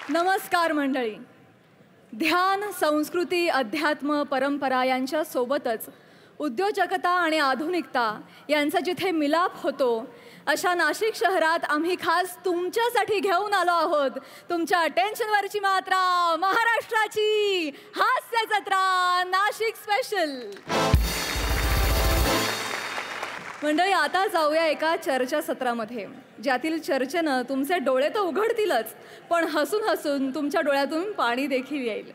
नमस्कार मंडळी. ध्यान, संस्कृती, अध्यात्म, परंपरा यांच्या सोबतच उद्योजकता आणि आधुनिकता यांचा जिथे मिलाप होतो अशा नाशिक शहरात आम्ही खास तुमच्यासाठी घेऊन आलो आहोत तुमच्या अटेन्शनवरची मात्रा, महाराष्ट्राची हास्य जत्रा नाशिक स्पेशल. मंडळी, आता जाऊया एका चर्चासत्रामध्ये, ज्यातील चर्चेनं तुमचे डोळे तर उघडतीलच, पण हसून हसून तुमच्या डोळ्यातून पाणी देखील येईल.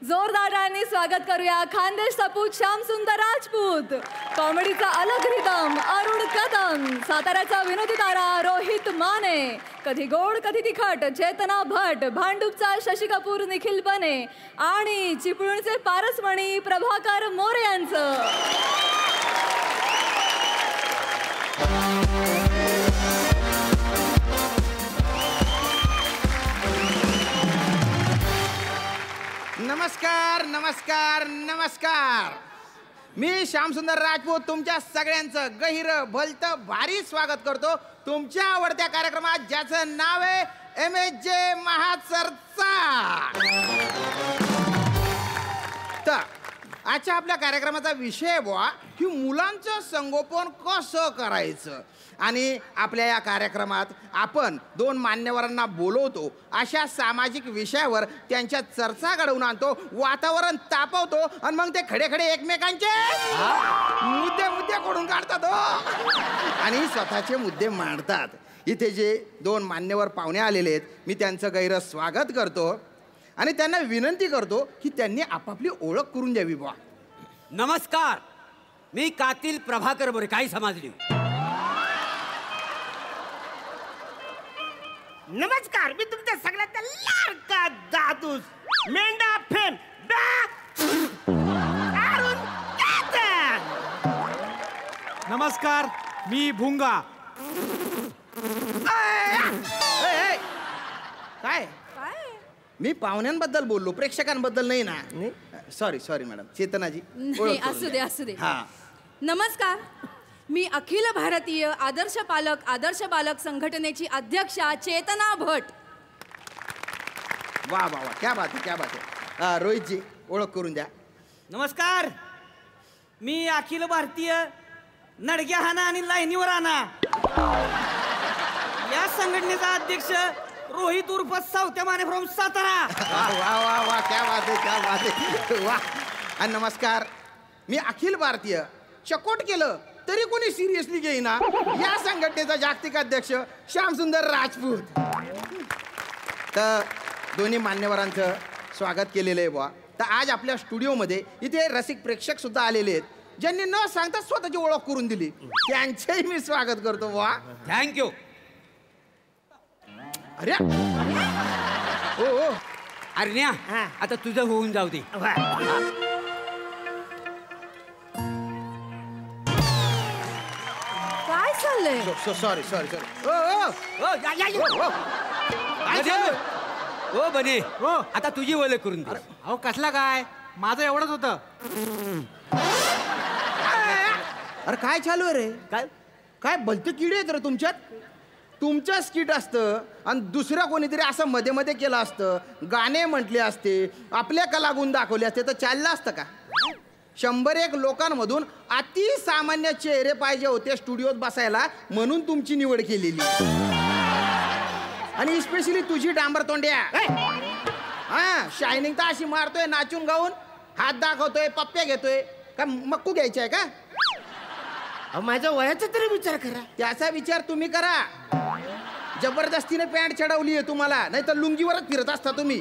जोरदार टाळ्यांनी स्वागत करूया खानदेश सपूत श्यामसुंदर राजपूत, कॉमेडीचा अलग रिदम अरुण कदम, साताऱ्याचा विनोदी तारा रोहित माने, कधी गोड कधी तिखट चेतना भट, भांडूपचा शशी कपूर निखिल बने आणि चिपळूणचे पारसमणी प्रभाकर मोरे यांचं. नमस्कार नमस्कार नमस्कार. मी श्यामसुंदर राजपूत तुमच्या सगळ्यांचं गहिरं भलतं भारी स्वागत करतो तुमच्या आवडत्या कार्यक्रमात, ज्याचं नाव आहे MSJ महाचर्चा. तर आजच्या आपल्या कार्यक्रमाचा विषय बुवा की मुलांचं संगोपन कसं करायचं. आणि आपल्या या कार्यक्रमात आपण 2 मान्यवरांना बोलवतो, अशा सामाजिक विषयावर त्यांच्या चर्चा घडवून आणतो, वातावरण तापवतो आणि मग ते खडे खडे एकमेकांचे मुद्दे खोडून काढतात आणि स्वतःचे मुद्दे मांडतात. इथे जे 2 मान्यवर पाहुणे आलेले आहेत, मी त्यांचं गैर स्वागत करतो आणि त्यांना विनंती करतो की त्यांनी आपापली ओळख करून द्यावी. बुवा नमस्कार, मी कातील प्रभाकर मोरे, काही समजली. नमस्कार, मी तुमच्या सगळ्यांचा लाडका दादूस मेंढा फेम अरुण कदम. नमस्कार, मी भुंगा. काय मी पाहुण्यांबद्दल बोललो, प्रेक्षकांबद्दल नाही ना. Sorry madam. चेतनाजी असू दे. हा. नमस्कार, मी अखिल भारतीय आदर्श बालक संघटनेची अध्यक्षा चेतना भट. वा वा वा, क्या बात आहे. रोहितजी, ओळख करून द्या. नमस्कार, मी अखिल भारतीय नडग्या हाना आणि लाईनीवर आणा या संघटनेचा अध्यक्ष रोहित उर्फ सावत्या माने फ्रॉम सातारा. वा वा वा, क्या बात आहे वा. आणि नमस्कार, मी अखिल भारतीय चकोट केलं तरी कोणी सिरियसली घेईना या संघटनेचा जागतिक अध्यक्ष श्यामसुंदर राजपूत. तर दोन्ही मान्यवरांचं स्वागत केलेलं आहे बुवा. तर आज आपल्या स्टुडिओमध्ये इथे रसिक प्रेक्षक सुद्धा आलेले आहेत, ज्यांनी न सांगता स्वतःची ओळख करून दिली. त्यांचेही मी स्वागत करतो बुवा. थँक्यू. अरे हो अरण्या, आता तुझं होऊन जाऊ दे. काय चाललंय? सॉरी. ओ बने, आता तुझी ओळख करून दे. अहो कसला काय, माझं एवढंच होतं. अरे काय चालू आहे रे? काय भलते किडे आहेत रे तुमच्यात. तुमचं स्किट असतं आणि दुसऱ्या कोणीतरी असं मध्ये मध्ये केलं असतं, गाणे म्हटले असते, आपल्या कलागुण दाखवले असते, तर चाललं असतं का? 101 लोकांमधून अतिसामान्य चेहरे पाहिजे होते स्टुडिओत बसायला, म्हणून तुमची निवड केलेली. आणि स्पेशली तुझी डांबर तोंड्या. हा, शायनिंग तर अशी मारतोय नाचून गाऊन, हात दाखवतोय, पप्प्या घेतोय. का मक्कू घ्यायची आहे का? माझ्या वयाचा तरी विचार करा. त्याचा विचार तुम्ही करा. जबरदस्तीने पॅन्ट चढवली आहे तुम्हाला, नाही तर लुंगीवरच फिरत असता तुम्ही.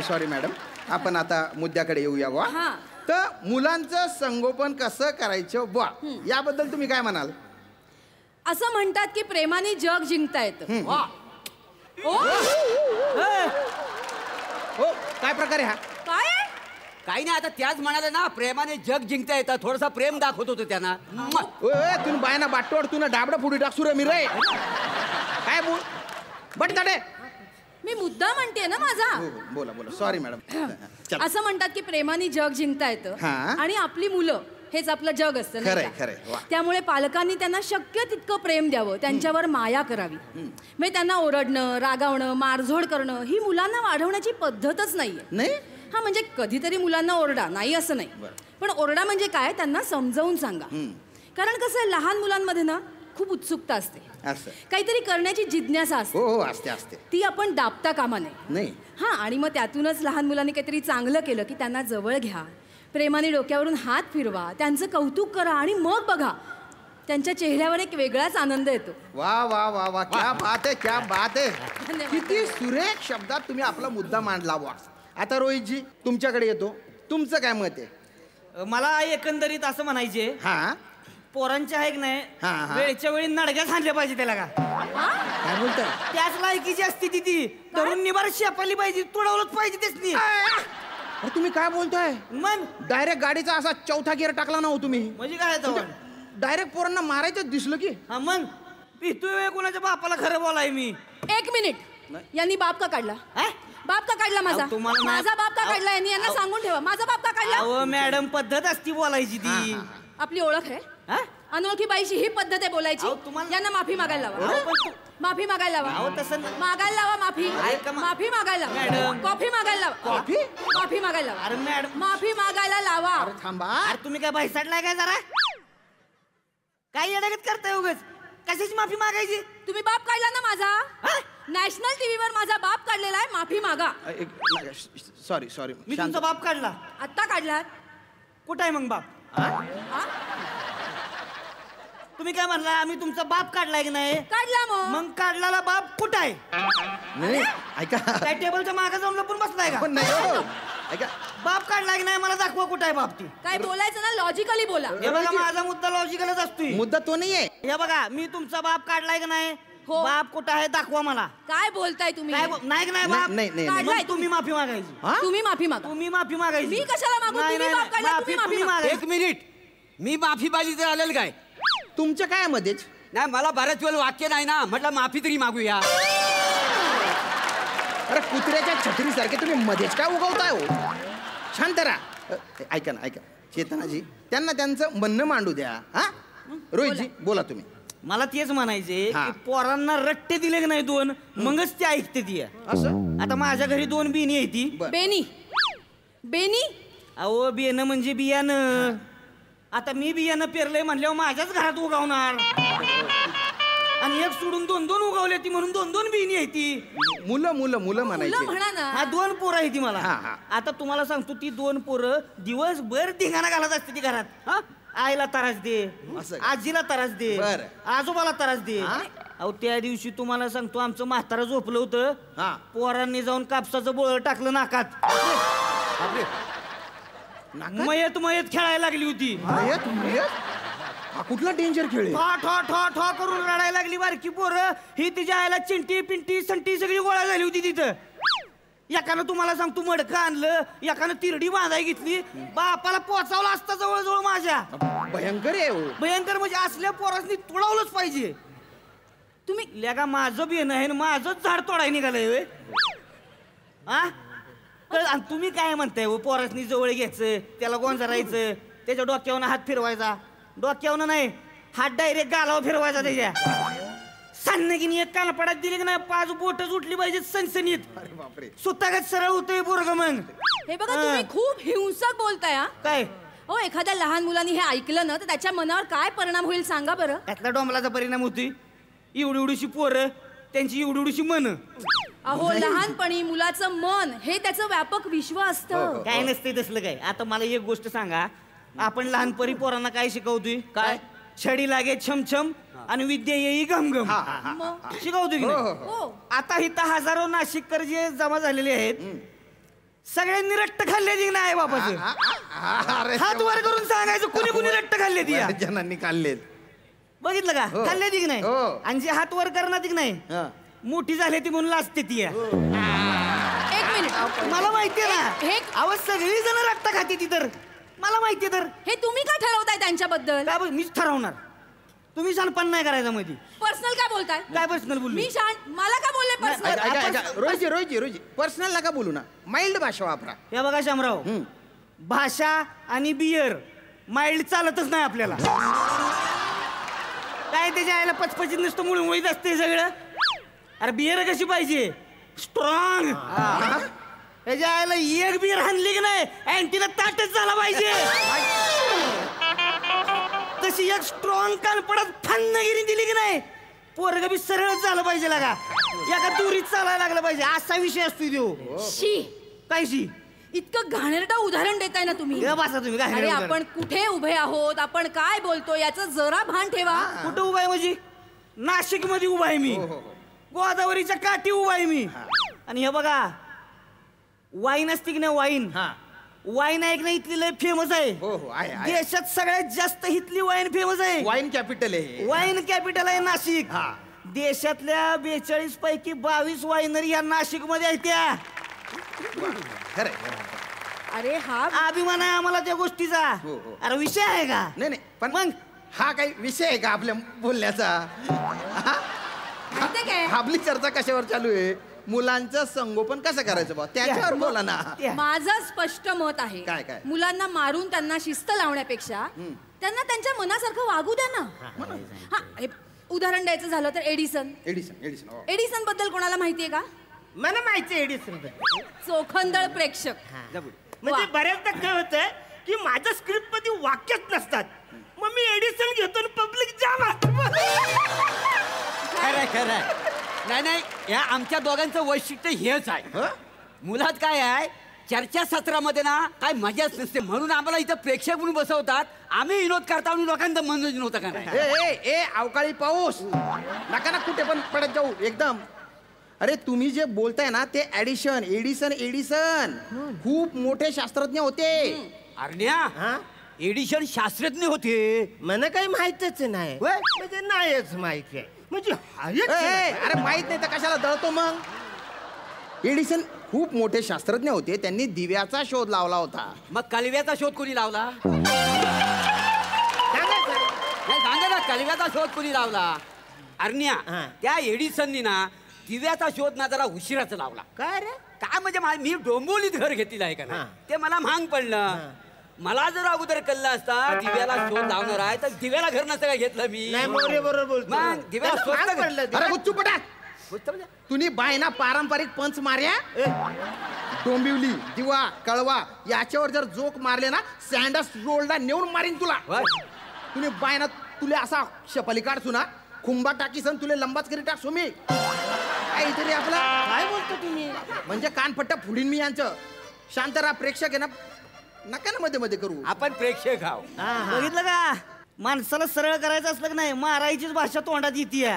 सॉरी मॅडम, आपण आता मुद्द्याकडे येऊया बुवा. तर मुलांचं संगोपन कसं करायचं बुवा, याबद्दल तुम्ही काय म्हणाल? असं म्हणतात की प्रेमाने जग जिंकता येतं. हो, काय प्रकार आहे हा? काय काही नाही आता त्याच म्हणाले ना प्रेमाने जग जिंकता येतं थोडसा प्रेम दाखवत होतो त्यांना तुम्ही बायना बाटोड तुला डाबडा फुडी टाक सुरे मी रे काय बोल बट ताडे मी मुद्दा म्हणते ना माझा. बोला बोला सॉरी मॅडम. असं म्हणतात की प्रेमाने जग जिंकता येतं हा. आणि आपली मुलं हेच आपलं जग असतं नाही खरंय, का? खरंय. वा. त्यामुळे पालकांनी त्यांना शक्य तितकं प्रेम द्यावं, त्यांच्यावर माया करावी. म्हणजे त्यांना ओरडणं, रागावणं, मारझोड करणं ही मुलांना वाढवण्याची पद्धतच नाहीये. नाही हा म्हणजे कधीतरी मुलांना ओरडा, नाही असं नाही, पण ओरडा म्हणजे काय त्यांना समजावून सांगा. कारण कसं आहे, लहान मुलांमध्ये ना खूप उत्सुकता असते, असं काहीतरी करण्याची जिज्ञासा असते. हो असते असते ती आपण दाबता कामा नये. नाही हा आणि मग त्यातूनच लहान मुलांनी काहीतरी चांगलं केलं की त्यांना जवळ घ्या, प्रेमाने डोक्यावरून हात फिरवा, त्यांचं कौतुक करा आणि मग बघा त्यांच्या चेहऱ्यावर एक वेगळाच आनंद येतो. वा वा वा वा क्या बात आहे क्या बात आहे. धन्यवाद. किती सुरेख शब्दात तुम्ही आपला मुद्दा मांडला वा. आता रोहितजी तुमच्याकडे येतो, तुमचं काय मत आहे? मला एकंदरीत असं म्हणायचे हा पोरांच्या आहे की नाही हा, हा. वेळच्या वेळी नडग्याच आणल्या पाहिजे त्याला का काय बोलताय? त्याच लायकीची असते ती तरुण निभार शेपाली पाहिजे तुडवलंच पाहिजे तेच अरे तुम्ही काय बोलताय? मग डायरेक्ट गाडीचा असा चौथा गिअर टाकला ना हो तुम्ही. म्हणजे काय तो डायरेक्ट पोरांना मारायचं दिसलं की. हा मग पितोय कोणाच्या बापाला खरं बोलाय मी. एक मिनिट, यांनी बाप का काढला? हा? बाप का काढला माझा? अहो, तुम्हाला ना- माझा बाप का काढला? यांनी यांना सांगून ठेवा, माझा बाप का काढला? अहो मॅडम पद्धत असती बोलायची ती आपली ओळख आहे, हा? अनोळखी बाईची ही पद्धत आहे बोलायची. अहो, तुम्हाला- यांना माफी मागायला लावा. अहो, पण तू- माफी मागायला अहो, लावा, तसं नाही. मागायला लावा माफी. ऐका मा- माफी मागायला लावा. मॅडम. कॉफी मागायला लावा. कॉफी? माफी मागायला लावा. अरे मॅडम माफी मागायला लावा. थांबा. अरे तुम्ही काय भैसाडलाय काय जरा काय येण्यागत करताय उगाच कशाची माफी मागायची तुम्ही बाप काढला ना माझा, हा? नॅशनल टीव्हीवर माझा बाप काढलेला आहे, माफी मागा. सॉरी सॉरी मी तुमचा बाप काढला आत्ता काढलात? कुठं आहे मग बाप हा? तुम्ही काय म्हणला आम्ही तुमचा बाप काढलाय की नाही काढला मग. मग काढलेला बाप कुठं आहे नाही ऐका त्या टेबलच्या मागे जाऊन लपून बसलाय का पण नाही हो ऐका बाप काढलाय की नाही मला दाखवा कुठं आहे बाप ती काय बोलायचं ना लॉजिकली बोला. हे बघा माझा मुद्दा लॉजिकलच असतोय मुद्दा तो नाहीये. हे बघा मी तुमचा बाप काढलाय की नाही हो. बाप कुठं आहे दाखवा मला काय बोलताय तुम्ही? काय नाही की नाही बाप नाही, नाही, नाही. मग तुम्ही माफी मागायची हा? तुम्ही माफी मागा. तुम्ही माफी मागायची मी कशाला मागू? नाही, तुम्ही नाही, बाप काढला, माफी तुम्ही माफी तुम्ही मागा. मागायची. एक मिनिट मी माफी पाहिजे तर आलेलं काय तुमच्या काय मध्येच नाही मला बऱ्याच वेळ वाक्य नाही ना म्हटलं माफी तरी मागूया अरे कुत्र्याच्या छत्रीसारखे तुम्ही मध्येच काय उगवताय हो. शांत राहा. ऐका ना ऐका चेतनाजी त्यांना त्यांचं म्हणणं मांडू द्या. हा रोहितजी बोला तुम्ही. मला तेच म्हणायचे हा. की पोरांना रट्टे दिले की नाही दोन मगच ते ऐकते ती असं आता माझ्या घरी दोन बिनी आहे ती बर. बेनी बेनी अहो बियाणं म्हणजे बियाणं आता मी बियाणं पेरलंय म्हणल्यावर माझ्याच घरात उगवणार आणि एक सोडून दोन दोन उगवले ती म्हणून दोन दोन बिनी आहे ती मुलं मुलं मुलं मुलं म्हणायची. म्हणा ना. हा दोन पोरं आहे ती मला हा, हा. आता तुम्हाला सांगतो ती दोन पोरं दिवसभर धिंगाणा घालत असते ती घरात हा आईला त्रास दे असं. आजीला त्रास दे बरं. आजोबाला त्रास दे हा? अहो त्या दिवशी तुम्हाला सांगतो आमचं म्हातारं झोपलं होतं हा. पोरांनी जाऊन कापसाचं बोळ टाकलं नाकात बापरे. नाकात? मयत मयत खेळायला लागली होती मयत? मयत? हा कुठला डेंजर खेळ आहे? ठॉ ठॉ ठॉ ठॉ करून रडायला लागली बारकी पोरं ही तिच्या आईला चिंटी पिंटी संटी सगळी गोळा झाली होती तिथं एकानं तुम्हाला सांगतो मडकं आणलं एकानं तिरडी बांधाय घेतली बापाला पोचावलं असता जवळजवळ माझ्या भयंकर आहे हो. भयंकर म्हणजे असल्या पोरासनी तोडावलंच पाहिजे तुम्ही लेगा माझं बिन आहे माझंच झाड तोडाय निघालंय होय. आ आणि तुम्ही काय म्हणताय हो पोरासनी जवळ घ्यायचं त्याला गोंजरायचं त्याच्या डोक्यावरून हात फिरवायचा डोक्यावरून नाही हात डायरेक्ट गालावर फिरवायचा त्याच्या सन्नगिनी एक कानपडात दिली की नाही 5 बोटच उठली पाहिजे सनसनीत अरे बापरे. स्वतःच सरळ होतोय बोरग मग हे बघा तुम्ही खूप हिंसक बोलताय हा. काय हो एखाद्या लहान मुलांनी हे ऐकलं ना तर त्याच्या मनावर काय परिणाम होईल सांगा बरं. त्यातला डोंबलाचा परिणाम होतोय एवढी एवढीशी पोरं त्यांची एवढी एवढीशी मन अहो लहानपणी मुलाचं मन हे त्याचं व्यापक विश्व असतं. काय नसते तसलं काय आता मला एक गोष्ट सांगा आपण लहानपणी पोरांना काय शिकवतोय काय छडी लागे छमछम आणि विद्या येई घमघम मग शिकवतोय की नाही? हो आता इथं हजारो नाशिककर जे जमा झालेले आहेत सगळ्यांनी रट्ट खाल्ले की नाही बापाचं अरे हात वर करून सांगायचं कुणी कुणी रट्ट खाल्ले ती बऱ्याच जणांनी काढलेत. बघितलं का हो. खाल्ले ती की नाही हो. आणि जे हात वर करणार ती की नाही हा. मोठी झाली ती म्हणून लाजते ती एक मिनिट मला माहितीये ना हे- अहो सगळी जण रक्त खाते ती तर मला माहितीये तर हे तुम्ही का ठरवताय त्यांच्याबद्दल काय मीच ठरवणार तुम्ही शानपण नाही करायचं मध्ये पर्सनल काय बोलताय काय पर्सनल बोलली मी मला का बोलले पर्सनल रोजी पर्सनल नका बोलू ना माइल्ड भाषा वापरा. या बघा शामराव भाषा आणि बियर माइल्ड चालतच नाही आपल्याला काय त्याच्या आईला पचपचीत नुसतं मुळमुळीत असते सगळं अरे बियर कशी पाहिजे स्ट्रॉंग त्याच्या आईला एक बियर हाणली की नाही अँटीला ताटच झाला पाहिजे तशी एक स्ट्रॉंग कान पडत फन्नगिरी दिली की नाही पोरग बी सरळच झालं पाहिजे लागा एका दुरीत चालायला लागलं पाहिजे असा विषय असतो तो शी काय शी इतकं घाणेरडं उदाहरण देताय ना तुम्ही हे बसा तुम्ही काय अरे आपण कुठे उभे आहोत आपण काय बोलतो याचं जरा भान ठेवा कुठं उभा आहे म्हणजे नाशिक मध्ये उभा आहे मी गोदावरीच्या काठी उभा आहे मी आणि हे बघा वाईन असते की नाही वाईन वाईन ऐकणं इथली लय फेमस आहे आहे. देशात सगळ्यात जास्त इथली वाईन फेमस आहे वाईन कॅपिटल आहे. वाईन कॅपिटल आहे नाशिक देशातल्या 42 पैकी 22 वाईनरी या नाशिक मध्ये आहेत त्या खरं अरे हा अभिमान आहे आम्हाला त्या गोष्टीचा अरे विषय आहे का नाही पण मग हा काही विषय आहे का आपल्या बोलण्याचा? माहितीये काय आपली चर्चा कशावर चालू आहे? मुलांचं संगोपन कसं करायचं बा त्याच्यावर बोला ना. माझं स्पष्ट मत आहे काय? मुलांना मारून त्यांना शिस्त लावण्यापेक्षा त्यांना त्यांच्या मनासारखं वागू द्या ना. हा हे उदाहरण द्यायचं झालं तर एडिसन एडिसन बद्दल कोणाला माहितीये का? मला माहिती आहे एडिसन चोखंदळ प्रेक्षक म्हणजे बऱ्याचदा काय होतंय की माझ्या स्क्रिप्ट मध्ये वाक्यच नसतात मग मी एडिसन घेतो आणि पब्लिक जाम खरंय नाही या आमच्या दोघांचं वैशिष्ट्य हेच आहे मुलात काय आहे चर्चासत्रामध्ये ना काय मजाच नसते म्हणून आम्हाला इथं प्रेक्षक म्हणून बसवतात आम्ही विनोद करता आणि लोकांचं मनोरंजन होतं का नाही ए अवकाळी पाऊस नका ना कुठे पण पडत जाऊ एकदम. अरे तुम्ही जे बोलताय ना ते एडिसन खूप मोठे शास्त्रज्ञ होते. अरण्या एडिशन शास्त्रज्ञ होते मला काही माहितच नाही म्हणजे नाहीच माहिती आहे म्हणजे अरे माहित नाही तर कशाला दळतो मग? एडिसन खूप मोठे शास्त्रज्ञ होते त्यांनी दिव्याचा शोध लावला होता. मग कलव्याचा शोध कोणी लावला? सांगा ना कलव्याचा शोध कोणी लावला? अरण्या त्या एडिसननी ना दिव्याचा शोध ना जरा उशिराच लावला. काय रे काय म्हणजे मी डोंबोलीत घर घेतलेलं आहे का ना ते मला महाग पडलं. मला जर अगोदर कळलं असता दिव्याला शोध लावणार आहे तर दिव्याला घर नसतं काय घेतलं मी. बरोबर बोलतो मग दिव्याला शोध पडलं. अरे गुच्चू पटा तुम्ही बायना पारंपरिक पंच मार्या डोंबिवली दिवा कळवा याच्यावर जर जोक मारले ना सँडस रोडला नेऊन मारीन तुला. तुम्ही बायना तुला असा शपली काढसू ना खुंबा टाकीसन तुले लंबाच करी टाकसू मी काहीतरी आपला काय बोलतो तुम्ही म्हणजे कानफट्टा फुडीन मी यांचं. शांत राहा प्रेक्षक आहे ना नका ना मध्ये मध्ये करू. आपण प्रेक्षक आहो. बघितलं का माणसाला सरळ करायचं असलं की नाही मारायचीच भाषा तोंडात येते.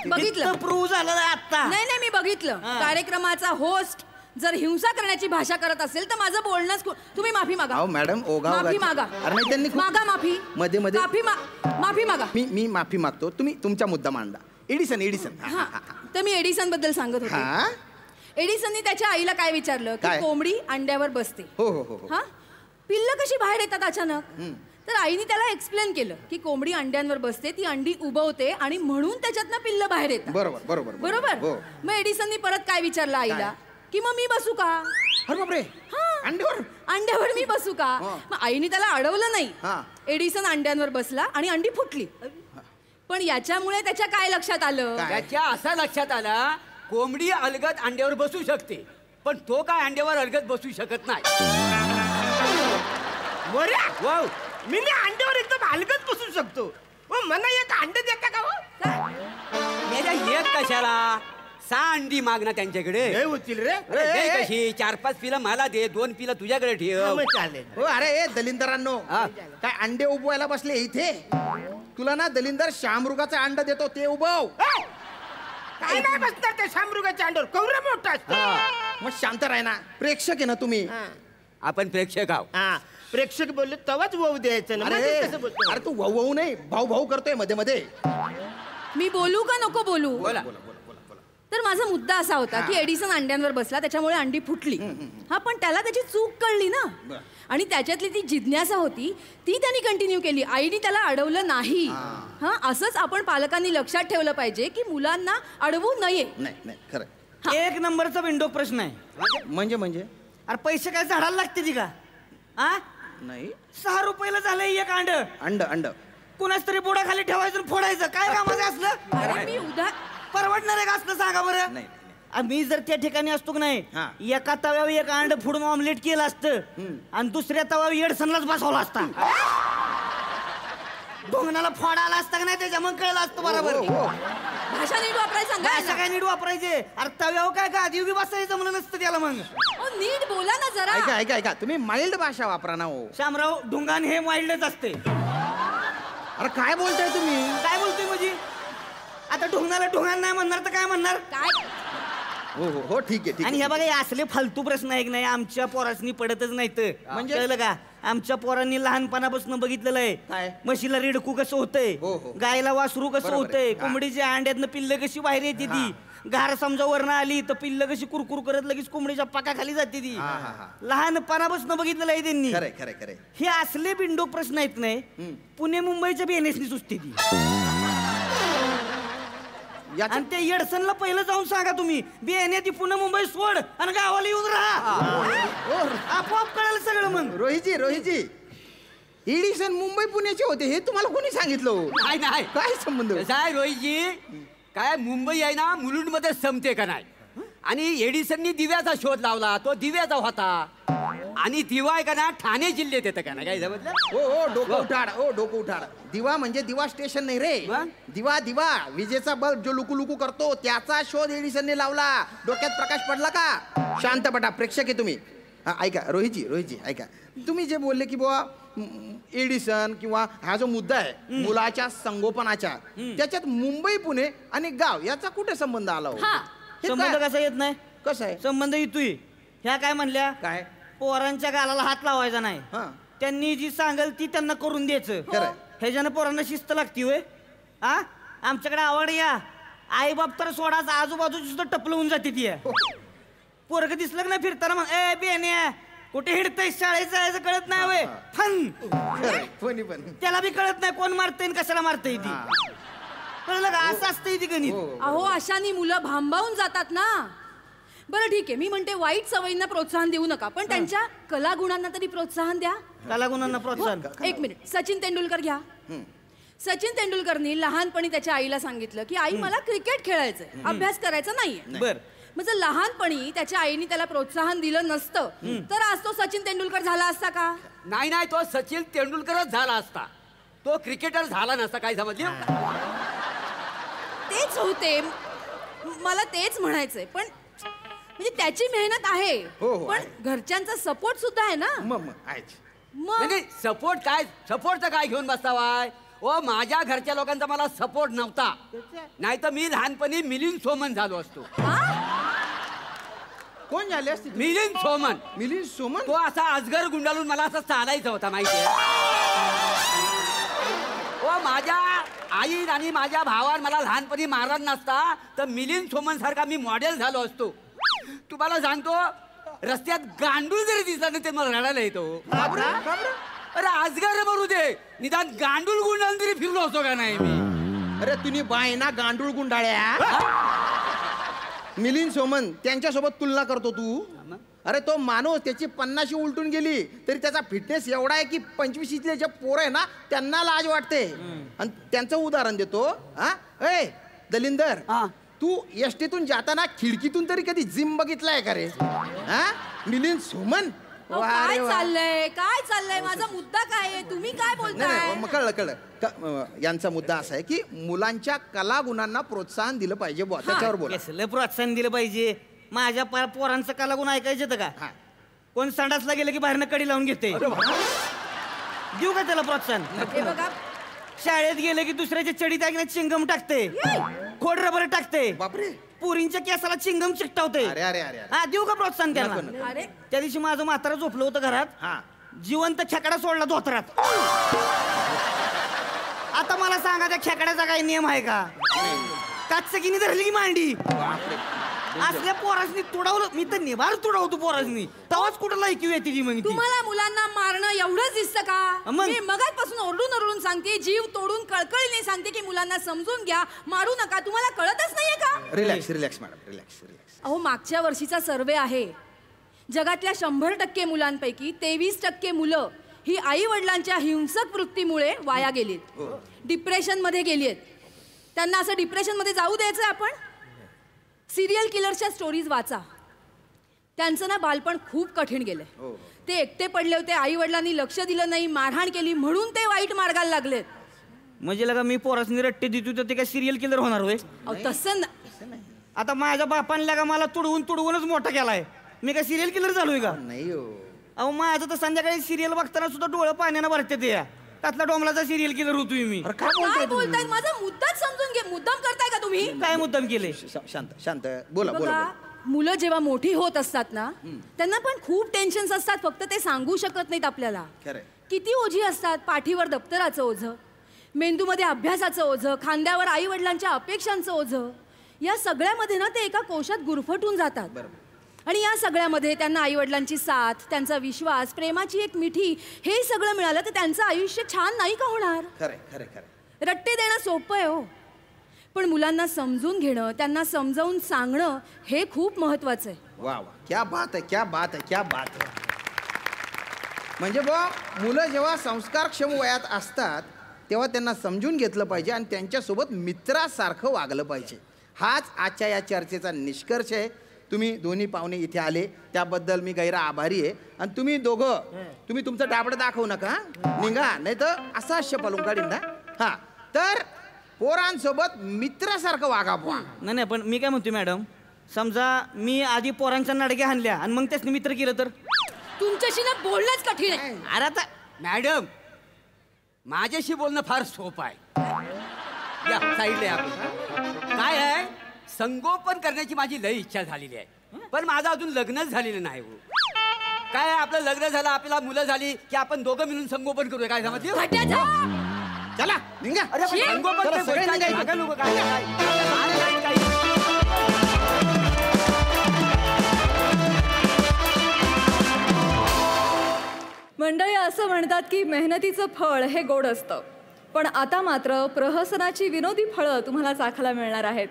बघितलं प्रूव्ह झालं आता. नाही मी बघितलं कार्यक्रमाचा होस्ट जर हिंसा करण्याची भाषा करत असेल तर माझं बोलणंच तुम्ही माफी मागा. अहो मॅडम माफी मागा. त्यांनी मागा माफी मध्ये माफी मागा. मी माफी मागतो तुम्ही तुमचा मुद्दा मांडा. एडिसन हा तर मी एडिसन बद्दल सांगत होते. एडिसननी त्याच्या आईला काय विचारलं की कोंबडी अंड्यावर बसते हा पिल्ल कशी बाहेर येतात अचानक. तर आईने त्याला एक्सप्लेन केलं की कोंबडी अंड्यांवर बसते ती अंडी उबवते आणि म्हणून त्याच्यातनं पिल्ल बाहेर येतात. बरोबर. मग एडिसननी परत काय विचारलं आईला की मग मी बसू का? बापरे अंड्यावर मी बसू का? मग आईने त्याला अडवलं नाही. एडिसन अंड्यांवर बसला आणि अंडी फुटली. पण याच्यामुळे त्याच्या काय लक्षात आलं? त्याच्या असं लक्षात आला कोंबडी अलगद अंड्यावर बसू शकते पण तो काय अंड्यावर अलगद बसू शकत नाही. वाव मी अंड्यावर एकदम अलगद बसू शकतो. मला एक अंड देता का हो? एक कशाला 6 अंडी माग ना त्यांच्याकडे होतील रे. कशी 4-5 पिलं मला दे 2 पिलं तुझ्याकडे ठेव. चालेल. हो अरे दलिंदरांनो काय अंडे उबवायला बसले इथे? तुला ना दलिंदर शामृगाचं अंड देतो ते उबव. काय नाही बसणार त्या शामृगाच्या अंड्यावर कवरा मोठा असतो. मग शांत राह ना प्रेक्षक आहे ना तुम्ही. आपण प्रेक्षक आहो. प्रेक्षक बोलले तेव्हाच वाव द्यायचं ना. अरे तू भाऊ नाही भाऊ करतोय मध्ये मध्ये. मी बोलू का नको बोलू? बोला. तर माझा मुद्दा असा होता की एडिसन अंड्यांवर बसला, त्याच्यामुळे अंडी फुटली. हा, पण त्याला त्याची चूक कळली ना, आणि त्याच्यातली ती जिज्ञासा होती ती त्यांनी कंटिन्यू केली. आईने त्याला अडवलं नाही. हा, असंच आपण पालकांनी लक्षात ठेवलं पाहिजे की मुलांना अडवू नये. नाही नाही खरं. एक नंबरचा विंडो प्रश्न आहे. म्हणजे अरे पैसे काय झाडाला लागते ती का? हा, नाही. 6 रुपयाला झालंय एक अंड. अंड कुणाच तरी बुडाखाली ठेवायचं आणि फोडायचं. काय कामाचं असलं? अरे मी परवडणार आहे का असलं सांगा बरं? नाही. मी जर त्या ठिकाणी असतो की हा. नाही, एका तव्यावर एक अंड फोडून ऑमलेट केलं असतं आणि दुसऱ्या तव्यावर एडसनलाच बसवला असता. ढोंगणाला फोडायला असता का नाही, त्याच्या मग कळलं असतं बरोबर. भाषा नीट वापरायला सांगा असं काय नीट वापरायचे? अरे तव्यावर काय का आधी बसायचं म्हणून नसतं त्याला. मग नीट बोला ना जरा. ऐका तुम्ही माइल्ड भाषा वापरा ना. हो, शामराव, ढुंगान हे वाईल्डच असते. अरे काय बोलताय तुम्ही? काय बोलतोय म्हणजे? आता ढुंगाला ढुंगान नाही म्हणणार तर काय म्हणणार? काय हो ठीक आहे. आणि हे बघा, हे असले फालतू प्रश्न आहे की नाही, आमच्या पोरासनी पडतच नाहीत. म्हणजे कळलं का? आमच्या पोरांनी लहानपणापासून बघितलेलं आहे. काय? म्हशीला रेडकू कसं होतंय, हो. गायला वासरू कसं बरोबर आहे. होतंय, हा. कोंबडीच्या अंड्यातनं पिल्ल कशी बाहेर येते ती, घार समजा वरनं आली तर पिल्ल कशी कुरकुर करत लगेच कोंबडीच्या पाकाखाली जाते ती. लहानपणापासून बघितलेलं आहे त्यांनी. खरंय. हे असले बिंडोक प्रश्न आहेत नाही, पुणे मुंबईच्या बेनेसनी सुचते ती. आणि त्या येडसनला पहिलं जाऊन सांगा तुम्ही, बियाणे ती पुणे मुंबई सोड आणि गावाला येऊन राहा. आपोआप कळालं सगळं. मग रोहितजी एडिसन मुंबई पुण्याचे होते हे तुम्हाला कोणी सांगितलं? नाही काय संबंध? कसं आहे रोहितजी, काय मुंबई आहे ना मुलुंडमध्ये संपते का नाही. आणि एडिसननी दिव्याचा शोध लावला, तो दिव्याचा होता. आणि दिवा आहे का ना ठाणे जिल्ह्यात येतं का ना, काय समजलं? हो डोकं उठाड. दिवा म्हणजे दिवा स्टेशन नाही रे. दिवा विजेचा बल्ब जो लुकू करतो त्याचा शोध एडिसनने लावला. डोक्यात प्रकाश पडला का? शांत बटा प्रेक्षक आहे तुम्ही. ऐका रोहितजी ऐका, तुम्ही जे बोलले की बुवा एडिसन किंवा हा जो मुद्दा आहे मुलाच्या संगोपनाच्या, त्याच्यात मुंबई पुणे आणि गाव याचा कुठे संबंध आला? संबंध कसा येत नाही? कसं आहे संबंध येतोय. ह्या काय म्हणल्या? काय? पोरांच्या गालाला हात लावायचा नाही. त्यांनी जी सांगेल ती त्यांना करून द्यायचं. ह्याच्यानं पोरांना शिस्त लागती होय. आमच्याकडे आवड या आई बाप तर सोडाच, आजूबाजूची सुद्धा टपलवून जाते ती. पोरग दिसलं नाही फिरताना मग ए बेन्या कुठे हिडतय, शाळेत जायचं कळत नाही होय. फन त्याला बी कळत नाही कोण मारतय कशाला मारतय ती. कळलं का? असं असतंय ती गणित. अहो, अशानी मुलं भांबावून जातात ना. बरं ठीक आहे, मी म्हणते वाईट सवयींना प्रोत्साहन देऊ नका, पण त्यांच्या कलागुणांना तरी प्रोत्साहन द्या. कलागुणांना प्रोत्साहन? एक मिनिट, सचिन तेंडुलकर घ्या. सचिन तेंडुलकरनी लहानपणी त्याच्या आईला सांगितलं की आई मला क्रिकेट खेळायचंय, अभ्यास करायचा नाहीये. बर, मग जर लहानपणी त्याच्या आईने त्याला प्रोत्साहन दिलं नसतं तर आज तो सचिन तेंडुलकर झाला असता का? नाही, तो सचिन तेंडुलकरच झाला असता, तो क्रिकेटर झाला नसता. काय समजले? तेच होते, मला तेच म्हणायचंय. पण म्हणजे त्याची मेहनत आहे, पण घरच्यांचा सपोर्ट सुद्धा आहे ना. मग नाही, सपोर्टचं काय घेऊन बसतावाय? ओ, माझ्या घरच्या लोकांचा मला सपोर्ट नव्हता, नाही तर मी लहानपणी मिलिंद सोमन झालो असतो. कोण झाले असते? मिलिंद सोमन. तो असा अजगर गुंडाळून मला असं चालायचा होता माहितीये. ओ, माझ्या आई आणि माझ्या भावान मला लहानपणी मारत नसता तर मिलिंद सोमन सारखा मी मॉडेल झालो असतो. तुम्हाला सांगतो, रस्त्यात गांडूळ जरी दिसला ना ते मला रडायला येतो. अरे अजगर मरू दे, निदान गांडूळ गुंडाळून तरी फिरलो असतो का नाही मी. अरे तुम्ही बाय ना गांडूळ गुंडाळ्या. मिलिंद सोमन त्यांच्यासोबत तुलना करतो तू? अरे तो माणूस त्याची 50 उलटून गेली तरी त्याचा फिटनेस एवढा आहे की 25चे जे पोरं आहे ना त्यांना लाज वाटते. आणि त्यांचं उदाहरण देतो. ए दलिंदर, तू एसटीतून जाताना खिडकीतून तरी कधी जिम बघितलाय का रे? मिलिंद सोमन. काय चाललंय? माझा मुद्दा काय आहे? तुम्ही काय बोलताय? कळलं. यांचा मुद्दा असा आहे की मुलांच्या कलागुणांना प्रोत्साहन दिलं पाहिजे बुवा, त्याच्यावर बोला. कसलं प्रोत्साहन दिलं पाहिजे? माझ्या पोरांचं कलागुण ऐकायचं का? कोण संडासला गेलं की बाहेरनं कडी लावून घेते. देऊ का त्याला प्रोत्साहन? हे बघा, शाळेत गेले की दुसऱ्याच्या चढीत ऐकण्यात चिंगम टाकते, खोड रबर टाकते, बापरे, पुरींच्या केसाला चिंगम चिकटावते. अरे देऊ का प्रोत्साहन त्याला? अरे त्या दिवशी माझं म्हातारा झोपलं होतं घरात, जिवंत खेकडा सोडला धोत्रात. आता मला सांगा त्या खेकड्याचा काही नियम आहे का? काचकीने धरली की मांडी असल्या पोरासनी तुडवलं मी तर निभार तुडवतो पोरासनी तेव्हाच कुठं लायकी येते ती मग ती. तुम्हाला मुलांना मारणं एवढंच दिसतं का मग? मी मगाचपासून ओरडून सांगते, जीव तोडून कळकळीने सांगते की मुलांना समजून घ्या, मारू नका. तुम्हाला कळतच नाहीये का? Relax madam relax. अहो, मागच्या वर्षीचा सर्वे आहे, जगातल्या 100% मुलांपैकी 23% मुलं ही आई वडिलांच्या हिंसक वृत्तीमुळे वाया गेलीत, डिप्रेशन मध्ये गेलीत. त्यांना असं डिप्रेशन मध्ये जाऊ द्यायचं आपण? सिरियल किलरच्या स्टोरीज वाचा. त्यांचं ना बालपण खूप कठीण गेलंय. ते एकटे पडले होते, आई वडिलांनी लक्ष दिलं नाही, मारहाण केली, म्हणून ते वाईट मार्गाला लागलेत. म्हणजे लगा मी पोरासनी रट्टे देतो तर ते काय सिरियल किलर होणार होय? अहो, तसं आता माझ्या बापाने लगा मला तुडवूनच मोठा केलाय. मी काय सिरियल किलर झालोय का? नाही हो. अहो माझं तर संध्याकाळी सिरियल बघताना सुद्धा डोळं पाण्यानं भरते ते. त्यातला डोंबलाचा सिरियल किलर होतोय मी. काय बोलताय? माझा मुद्दाच समजून घे. मुद्दाम करताय का तुम्ही? काय मुद्दाम केले? शांत बोला. बघा, मुलं जेव्हा मोठी होत असतात ना, त्यांना पण खूप टेन्शन्स असतात, फक्त ते सांगू शकत नाहीत आपल्याला. खरंय. किती ओझी असतात. पाठीवर दप्तराचं ओझं, मेंदूमध्ये अभ्यासाचं ओझं, खांद्यावर आई वडिलांच्या अपेक्षांचं ओझं. या सगळ्यामध्ये ना ते एका कोशात गुरफटून जातात. आणि या सगळ्यामध्ये त्यांना आई वडिलांची साथ, त्यांचा विश्वास, प्रेमाची एक मिठी, हे सगळं मिळालं तर त्यांचं आयुष्य छान नाही का होणार? खरंय. रट्टे देणं सोपं आहे हो, पण मुलांना समजून घेणं, त्यांना समजावून सांगणं हे खूप महत्वाचं आहे. वा क्या बात है. म्हणजे मुलं जेव्हा संस्कारक्षम वयात असतात तेव्हा त्यांना समजून घेतलं पाहिजे आणि त्यांच्यासोबत मित्रासारखं वागलं पाहिजे. हाच आजच्या या चर्चेचा निष्कर्ष आहे. तुम्ही दोन्ही पाहुणे इथे आले त्याबद्दल मी गैरा आभारी आहे. आणि तुम्ही तुम्ही तुमचं डाबडं दाखवू नका, निघा, नाही तर असा शपलून काढीन ना. हा, तर पोरांसोबत मित्रासारखं वागा बुवा. नाही पण मी काय म्हणतो मॅडम, समजा मी आधी पोरांच्या नाडक्या हाणल्या आणि मग त्यासनी मित्र केलं तर? तुमच्याशी ना बोलणंच कठीण आहे. अरे आता मॅडम, माझ्याशी बोलणं फार सोपं आहे. या साईडला या आपण. काय आहे, संगोपन करण्याची माझी लई इच्छा झालेली आहे, पण माझं अजून लग्नच झालेलं नाही हो. काय आपलं लग्न झालं, आपल्याला मुलं झाली की आपण दोघं मिळून संगोपन करूया, काय समजलं? चला निघा. अरे पण संगोपन चला, ते सगळे गोष्ट आहे, निघायचे. सगळे लोकं काय मंडळी, असं म्हणतात की मेहनतीचं फळ हे गोड असतं, पण आता मात्र प्रहसनाची विनोदी फळं तुम्हाला चाखायला मिळणार आहेत.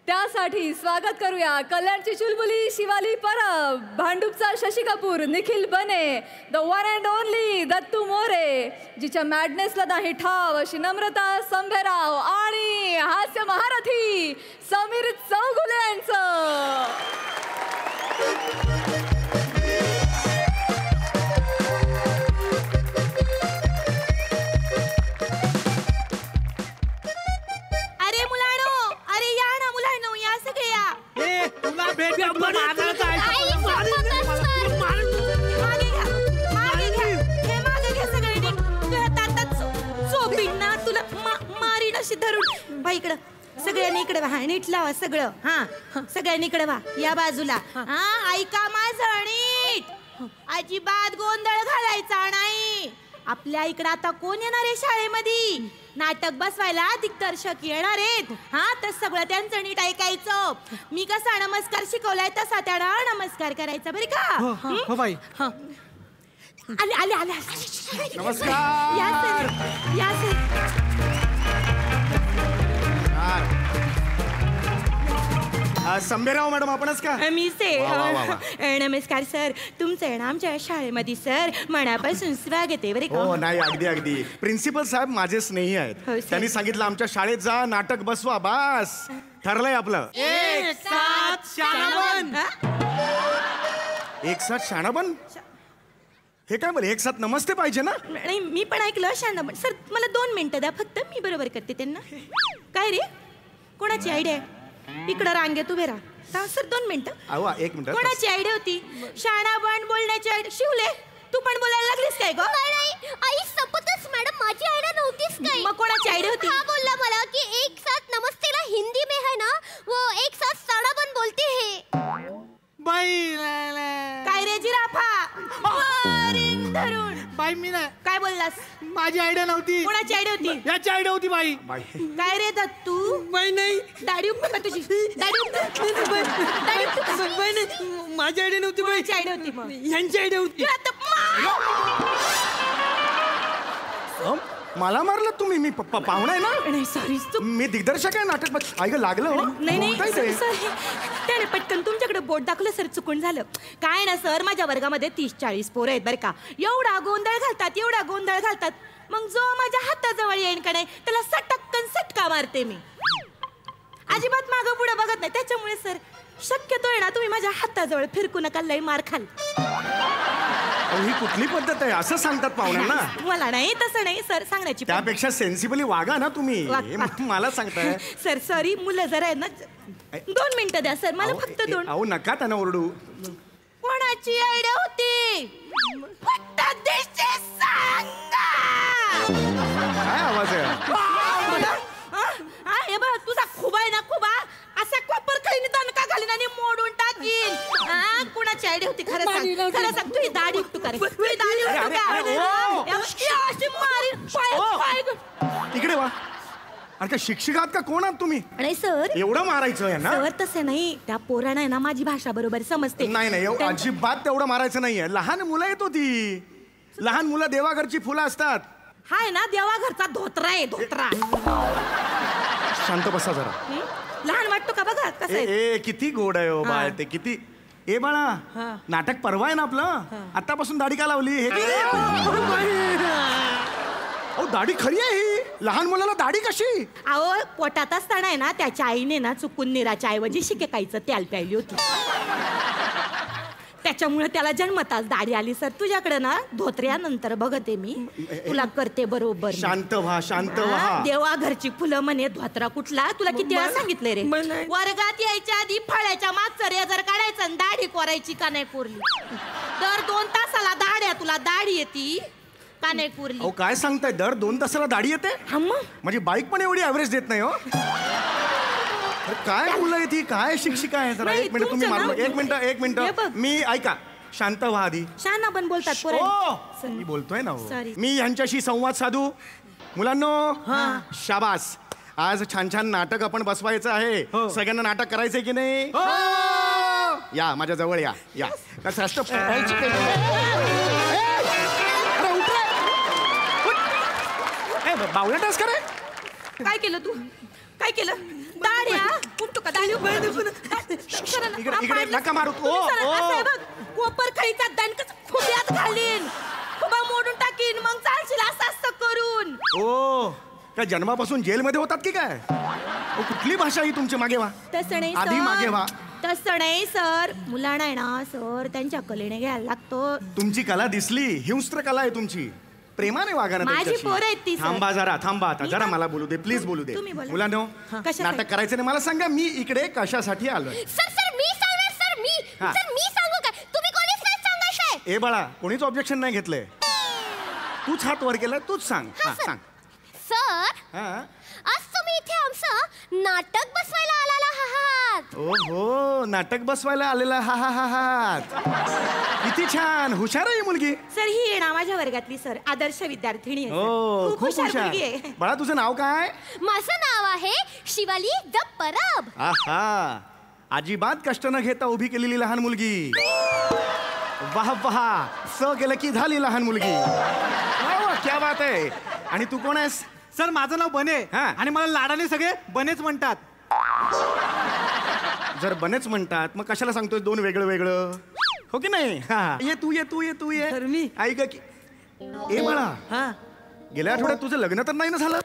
त्यासाठी स्वागत करूया कल्याणची चुलबुली शिवाली परब, भांडूपचा शशी कपूर, निखिल बने, the one and only Dattu More, जिच्या मॅडनेसला नाही ठाव अशी नम्रता संभेराव, आणि हास्य महारथी समीर चौगुले यांचं. इकडं सगळ्यांनी इकडे व्हा, नीट लावा सगळं. हा, सगळ्यांनी इकडे व्हा, या बाजूला. हा, ऐका माझं नीट, अजिबात गोंधळ घालायचा नाही. आपल्या इकडं आता कोण येणार आहे शाळेमध्ये? नाटक बसवायला दिग्दर्शक येणार आहेत. हा, तर सगळं त्यांचं नीट ऐकायचं. मी कसा नमस्कार शिकवलाय तसा त्याला नमस्कार करायचा, बरं का? हो बाई. आले आले आले. नमस्कार. या सर, या सर. संभेराव मॅडम, आपणच का? मी से. नमस्कार सर, तुमचं आहे ना आमच्या शाळेमध्ये सर मनापासून स्वागत आहे, बरे का? हो, नाही, अगदी प्रिन्सिपल साहेब माझे स्नेही आहेत. हो, सर. त्यांनी सांगितलं आमच्या शाळेत जा, नाटक बसवा, बस ठरलंय आपलं. एक साथ शाळाबन. एक साथ शाणाबन? हे काय बरं, एक साथ नमस्ते पाहिजे ना? नाही, मी पण ऐकलं शाळाबन. सर मला 2 मिनिटं द्या फक्त, मी बरोबर करते त्यांना. काय रे, कोणाची आयडिया? इकडं रांगेत उभे राहा. सर 2 मिनिटं. अहो, 1 मिनिट. कोणाची आयडिया होती? शाळाबन बोलण्याची आयडिया. शिवले, तू पण बोलायला लागलीस काय गं? नाही आई, सपतच मॅडम, माझी आयडिया नव्हतीच काय. मग कोणाची आयडिया होती? हा बोलला मला की एक साथ नमस्तेला हिंदी में है ना वो एक साथ साड़ाबन बोलते हैं. बाई काय रे जिराफा? धरून बाई, मी काय बोललास? माझी आयडिया नव्हती. कोणाची आयडिया होती? याची आयडिया होती बाई. काय रे दत्तू? बाई नाही. दाढी उपटा का तुझी? दाढी उपटा. बाई नाही. माझी आयडिया नव्हती बाई. कोणाची आयडिया होती मग? यांची आयडिया होती. मला मारलं तुम्ही? मी पाहुणा आहे ना. नाही सॉरी. मी दिग्दर्शक आहे नाटक. ऐक लागलं. नाही त्याने पटकन तुमच्याकडे बोट दाखवलं सर, चुकून झालं. काय ना सर, माझ्या वर्गामध्ये 30-40 पोरं आहेत बरं का. एवढा गोंधळ घालतात. मग जो माझ्या हाताजवळ येईन का नाही त्याला सटक्कन सटका मारते मी. अजिबात मागं पुढे बघत नाही. त्याच्यामुळे सर शक्यतो आहे ना तुम्ही माझ्या हाताजवळ फिरकू नका, लय मार खाल. ही कुठली पद्धत आहे? असं सांगतात पाहुण्यांना? मला नाही, तसं नाही सर, सांगण्याची त्यापेक्षा सेन्सिबली वागा ना तुम्ही. मला सांगताय सर सॉरी. मुलं जरा आहे ना, 2 मिनिटं द्या सर मला, फक्त 2. अहो नका त्यांना ओरडू. कोणाची आयडिया होती? काय आवाज आहे? हे बघ, तुझा खुबा आहे ना, खुबा असा कोपर खाईने दणका घालीन आणि मोडून टाकीन. कुणाची आयडिया होती? खरं सांग. तुझी दाढी उपटू का रे? तुझी दाढी उपटू का? अशी मारीन. इकडे वा. अरे त्या शिक्षिकात का कोण आहात तुम्ही? नाही सर, एवढं मारायचं आहे ना? सर तसे नाही, त्या पोरांना आहे ना माझी भाषा बरोबर समजते. नाही अजिबात तेवढं मारायचं नाहीये. लहान मुलं येत होती. लहान मुलं देवाघरची फुलं असतात. हाय ना, देवाघरचा धोत्रा आहे, धोत्रा. शांत बसा जरा. लहान वाटतो का बघा कसं आहे. ए किती गोड आहे बाळ ते, किती. ए बाळा, नाटक परवा आहे ना आपलं. आतापासून दाढी का लावली? हे दाढी खरी आहे ही. लहान मुलाला दाढी कशी? अहो पोटात असताना आहे ना त्याच्या आईने ना चुकून निराच्या ऐवजी शिकेकाईचं तेल प्यायली होती. त्याच्यामुळे त्याला जन्मताच दाढी आली. सर तुझ्याकडे ना धोत्र्यानंतर बघते मी, तुला करते बरोबर. शांत व्हा. देवा घरची फुलं म्हणे, धोत्रा कुठला? तुला किती वेळा सांगितले रे? वर्गात यायच्या आधी फळ्याच्या मागचं रेजर काढायचं आणि दाढी कोरायची का नाही कोरली? दर 2 तासाला दाढ्या, तुला दाढी येती का नाही कोरली? अहो काय सांगताय, दर 2 तासाला दाढी येते? म्हणजे बाईक पण एवढी ॲव्हरेज देत नाही हो. काय मुलं ती काय शिक्षिका आहे? जरा 1 मिनिट तुम्ही मारलो. 1 मिनिट मी ऐका. शांत व्हा आधी. शाना पण बोलतात मी बोलतोय ना. मी यांच्याशी संवाद साधू. मुलांनो शाबास. आज छान छान नाटक आपण बसवायचं आहे. सगळ्यांना नाटक करायचंय की नाही? या माझ्या जवळ या. कसं असतं बावला टास करे. काय केलं तू? काय केलं? दाढ्या उपटू का? दाढी इकडे नका मारू. कोपर खाईचा दणकच खुब्यात घालीन, खुबा मोडून टाकीन, मग चालशील असं करून. ओ काय जन्मापासून जेलमध्ये होतात की काय? कुठली भाषा ही तुमची? मागे व्हा. तसं नाही आधी मागे व्हा. तसं नाही सर, मुलांना आहे ना सर त्यांच्या कलेने घ्यायला लागतो. तुमची कला दिसली, हिंस्त्र कला आहे तुमची. प्रेमाने वागा ना. माझी पोरं आहेत ती. थांबा आता जरा मला बोलू दे, प्लीज बोलू दे. मुलांनो नाटक करायचं नाही. मला सांगा मी इकडे कशासाठी आलोय? सर मी सांगणार. सर मी सांगू काय? तुम्ही कोणीच नाही सांगायचं. ए बाळा, कोणीच ऑब्जेक्शन नाही घेतलंय. तूच हात वर केला, तूच सांग. सांग. सर आज तुम्ही इथे आमचं नाटक बसवायला आलेला आहात. ओहो, नाटक बसवायला आलेला आहात. किती छान. हुशार आहे मुलगी. सर ही आहे ना माझ्या वर्गातली सर आदर्श विद्यार्थिनी आहे. खूप हुशार. बाळा तुझं नाव काय? माझं नाव आहे शिवाली द परब. आहा, अजिबात कष्ट न घेता उभी केलेली लहान मुलगी. वाह वाह. स केलं की झाली लहान मुलगी. क्या बात आहे. आणि तू कोण आहेस? सर माझं नाव बने आणि मला लाडाने सगळे बनेच म्हणतात. जर बनेच म्हणतात मग कशाला सांगतोय 2 वेगळं? हो की नाही? ये तू ये. ऐक की. ए बाळा, गेल्या आठवड्यात तुझं लग्न तर नाही ना झालं?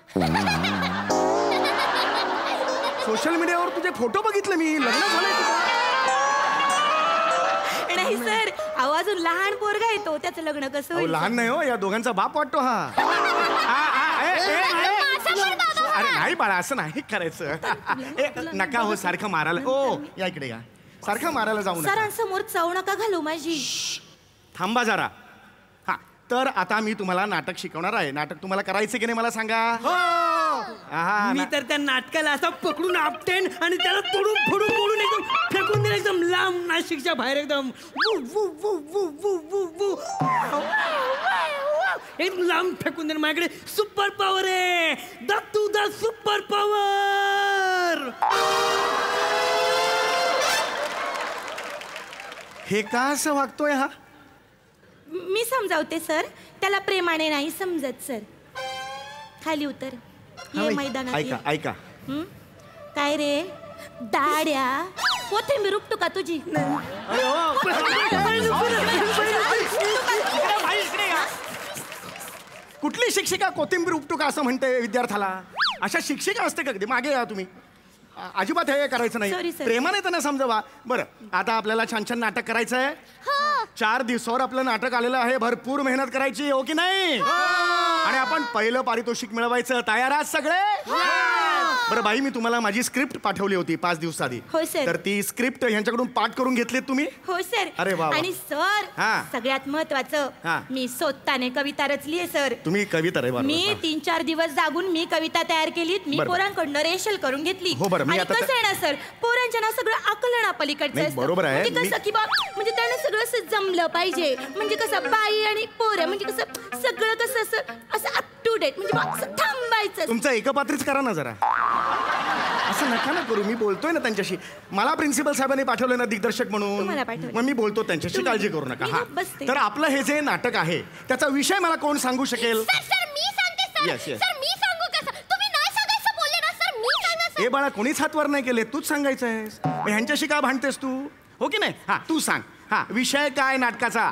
सोशल मीडियावर तुझे फोटो बघितले मी. लग्न झालंय तुझं? नाही सर, अजून लहान पोरगा येतो, त्याचं लग्न कसं होईल? लहान नाही हो, या दोघांचा बाप वाटतो हा. अरे नाही बाळा, असं नाही करायचं. नका हो सारखं मारायला. ओ या इकडे या. सारखं मारायला जाऊ नका. सरांसमोर चव नका घालू माझी. थांबा जरा. तर आता मी तुम्हाला नाटक शिकवणार आहे. नाटक तुम्हाला करायचं की नाही मला सांगा. मी तर त्या नाटकाला असं पकडून आपटेन आणि त्याला तोडून फोडून एकदम फेकून दिलं एकदम लांब नाशिकच्या बाहेर एकदम. एक लांब फेकून दे. माझ्याकडे सुपर पॉवर आहे. Dattu the super power. हे का असं वागतोय हा? मी समजावते सर, त्याला प्रेमाने नाही समजत सर. खाली उतर. ये मैदानात ये. ऐका काय रे दाड्या, कोथिंबीर उपटू का तुझी? कुठली शिक्षिका कोथिंबीर उपटू का असं म्हणते विद्यार्थ्याला? अशा शिक्षिका असते का कधी? मागे या तुम्ही. अजिबात हे करायचं नाही. प्रेमाने त्यांना समजावा. बरं, आता आपल्याला छान छान नाटक करायचं आहे. 4 दिवसावर आपलं नाटक आलेलं आहे. भरपूर मेहनत करायची, हो की नाही? आणि आपण पहिलं पारितोषिक मिळवायचं. तयार आहात सगळे? बरं बाई, मी तुम्हाला माझी स्क्रिप्ट पाठवली होती 5 दिवसाआधी. हो सर. तर ती स्क्रिप्ट यांच्याकडून पाठ करून घेतलीत तुम्ही? हो सर. अरे वा. आणि सर सगळ्यात महत्वाचं, मी स्वतःने कविता रचली आहे सर. तुम्ही कविता रे? मी 3-4 दिवस जागून मी कविता तयार केली. मी पोरांकडनं रेशल करून घेतली. आणि कसं आहे ना सर, पोरांच्या ना सगळं आकलना पलीकडचं असतं. बरोबर आहे. कसं की बा, म्हणजे त्याने सगळं असं जमलं पाहिजे. म्हणजे कसं बाई आणि पोरं म्हणजे कसं सगळं कसं असं अप टू डेट, म्हणजे असं थांबायचं. तुमचं एकपात्रीच करा ना जरा. असं नका ना करू. मी बोलतोय ना त्यांच्याशी. मला प्रिन्सिपल साहेबांनी पाठवलं ना दिग्दर्शक म्हणून, मग मी बोलतो त्यांच्याशी. काळजी करू नका. हा, तर आपलं हे जे नाटक आहे त्याचा विषय मला कोण सांगू शकेल? हे बाळा, कोणीच हातवर नाही केले. तूच सांगायचं आहेस. ह्यांच्याशी का भांडतेस तू, हो की नाही? हा, तू सांग. हा, विषय काय नाटकाचा?